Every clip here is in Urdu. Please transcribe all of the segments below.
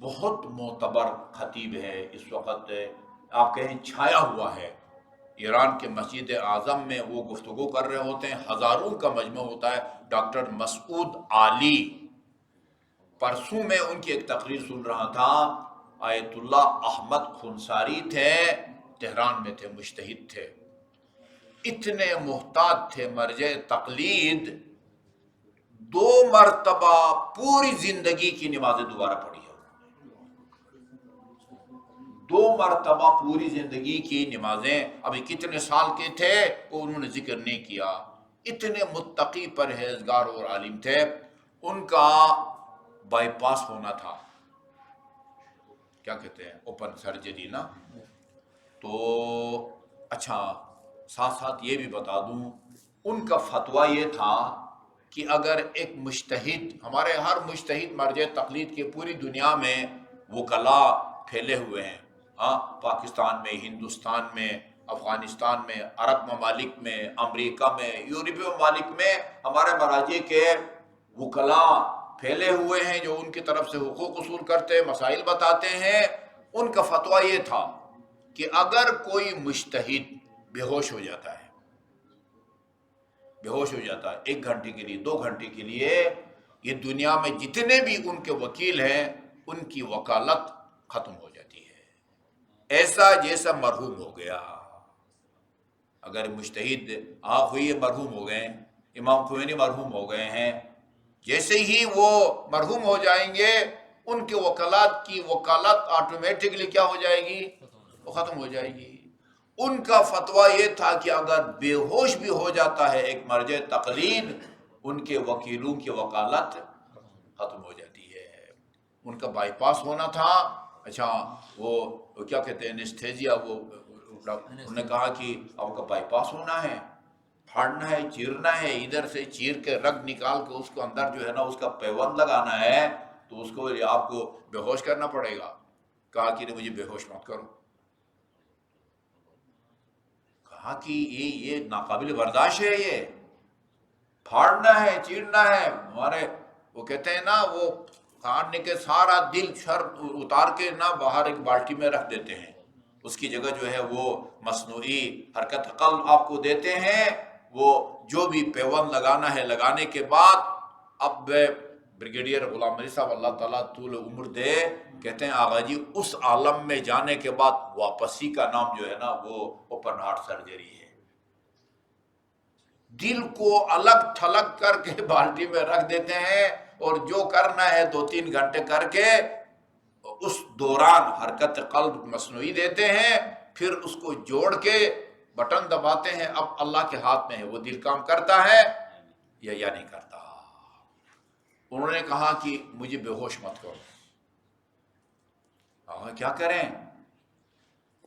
بہت معتبر خطیب ہے، اس وقت آپ کہیں چھایا ہوا ہے ایران کے مسجد اعظم میں، وہ گفتگو کر رہے ہوتے ہیں، ہزاروں کا مجمع ہوتا ہے۔ ڈاکٹر مسعود علی، پرسوں میں ان کی ایک تقریر سن رہا تھا، آیت اللہ احمد خنساری تھے، تہران میں تھے، مجتہد تھے، اتنے محتاط تھے، مرجع تقلید، 2 مرتبہ پوری زندگی کی نمازیں دوبارہ پڑھی ہے، 2 مرتبہ پوری زندگی کی نمازیں۔ ابھی کتنے سال کے تھے وہ انہوں نے ذکر نہیں کیا، اتنے متقی پرہیزگار اور عالم تھے۔ ان کا بائی پاس ہونا تھا، کیا کہتے ہیں، اوپن سرجری نا۔ تو اچھا، ساتھ ساتھ یہ بھی بتا دوں، ان کا فتویٰ یہ تھا کہ اگر ایک مجتہد، ہمارے ہر مجتہد مرجع تقلید کی پوری دنیا میں وکلاء پھیلے ہوئے ہیں، ہاں، پاکستان میں، ہندوستان میں، افغانستان میں، عرب ممالک میں، امریکہ میں، یورپی ممالک میں ہمارے مراجع کے وکلاء پھیلے ہوئے ہیں جو ان کی طرف سے حقوق اصول کرتے، مسائل بتاتے ہیں۔ ان کا فتویٰ یہ تھا کہ اگر کوئی مجتہد بے ہوش ہو جاتا ہے، بے ہوش ہو جاتا ہے 1 گھنٹے کے لیے، 2 گھنٹے کے لیے، یہ دنیا میں جتنے بھی ان کے وکیل ہیں ان کی وکالت ختم ہو جاتی ہے، ایسا جیسا مرحوم ہو گیا۔ اگر مجتہد آپ ہوئی مرحوم ہو گئے، امام خمینی مرحوم ہو گئے ہیں، جیسے ہی وہ مرحوم ہو جائیں گے ان کے وکالات کی وکالت آٹومیٹکلی کیا ہو جائے گی، وہ ختم ہو جائے گی۔ ان کا فتویٰ یہ تھا کہ اگر بے ہوش بھی ہو جاتا ہے ایک مرجع تقلید، ان کے وکیلوں کی وکالت ختم ہو جاتی ہے۔ ان کا بائی پاس ہونا تھا، اچھا، وہ کیا کہتے ہیں، انیستھیزیا، وہ انہوں نے کہا کہ آپ کا بائی پاس ہونا ہے، پھاڑنا ہے، چیرنا ہے، ادھر سے چیر کے رگ نکال کے اس کو اندر جو ہے نا اس کا پیوند لگانا ہے، تو اس کو آپ کو بے ہوش کرنا پڑے گا۔ کہا کہ مجھے بے ہوش مت کرو، کہا کہ یہ ناقابل برداشت ہے، یہ پھاڑنا ہے، چیرنا ہے، ہمارے وہ کہتے ہیں نا، وہ کھانے کے سارا دل شر اتار کے نا باہر ایک بالٹی میں رکھ دیتے ہیں، اس کی جگہ جو ہے وہ مصنوعی حرکت قلب آپ کو دیتے ہیں، وہ جو بھی پیوند لگانا ہے لگانے کے بعد، اب بریگیڈیئر غلام علی صاحب اللہ تعالیٰ طول عمر دے، کہتے ہیں آغا جی اس عالم میں جانے کے بعد واپسی کا نام جو ہے نا وہ اوپن ہارٹ سرجری ہے، دل کو الگ تھلگ کر کے بالٹی میں رکھ دیتے ہیں، اور جو کرنا ہے 2-3 گھنٹے کر کے اس دوران حرکت قلب مصنوعی دیتے ہیں، پھر اس کو جوڑ کے بٹن دباتے ہیں، اب اللہ کے ہاتھ میں ہے وہ دل کام کرتا ہے یا نہیں کرتا۔ انہوں نے کہا کہ مجھے بے ہوش مت کرو۔ کیا کریں؟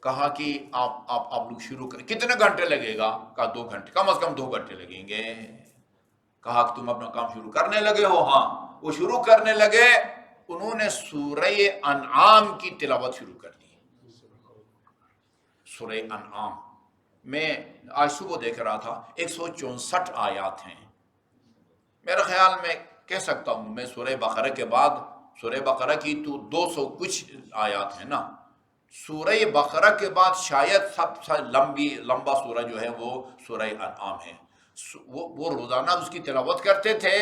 کہا کہ آپ لوگ شروع کریں، کتنے گھنٹے لگے گا؟ کہا 2 گھنٹے، کم از کم 2 گھنٹے لگیں گے۔ کہا کہ تم اپنا کام شروع کرنے لگے ہو؟ ہاں۔ وہ شروع کرنے لگے، انہوں نے سورہ انعام کی تلاوت شروع کر دی۔ سورہ انعام میں آج صبح دیکھ رہا تھا 164 آیات ہیں، میرے خیال میں کہہ سکتا ہوں میں سورہ بقرہ کے بعد، سورہ بقرہ کی تو 200 کچھ آیات ہیں نا، سورہ بقرہ کے بعد شاید سب سے لمبا سورہ جو ہے وہ سورہ انعام ہے۔ وہ روزانہ اس کی تلاوت کرتے تھے،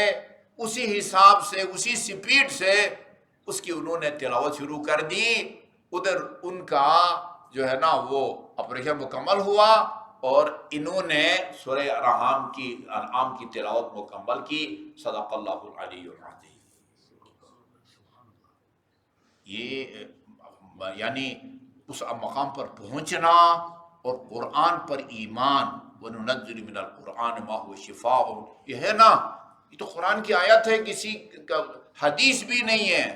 اسی حساب سے، اسی سپیڈ سے اس کی انہوں نے تلاوت شروع کر دی۔ ادھر ان کا جو ہے نا وہ آپریشن مکمل ہوا، اور انہوں نے سورہ انعام کی تلاوت مکمل کی۔ صدق اللہ العلی العظیم۔ یہ یعنی اس مقام پر پہنچنا اور قرآن پر ایمان، وَنُنَزِّلُ مِنَ الْقُرْآنِ مَا هُوَ شِفَاءٌ، یہ ہے نا، یہ تو قرآن کی آیت ہے، کسی کا حدیث بھی نہیں ہے۔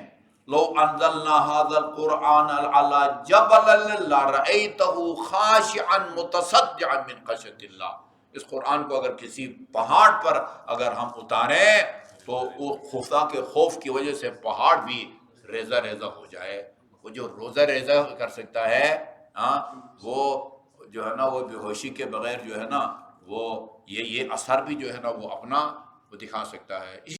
لو انزلنا هذا القرآن على جبل لرأيته خاشعا متصدعا من خشية اللہ، اس قرآن کو اگر کسی پہاڑ پر اگر ہم اتاریں تو وہ خفا کے خوف کی وجہ سے پہاڑ بھی ریزہ ریزہ ہو جائے۔ وہ جو روزہ ریزہ کر سکتا ہے، ہاں، وہ جو ہے نا وہ بے ہوشی کے بغیر جو ہے نا وہ یہ اثر بھی جو ہے نا وہ اپنا وہ دکھا سکتا ہے۔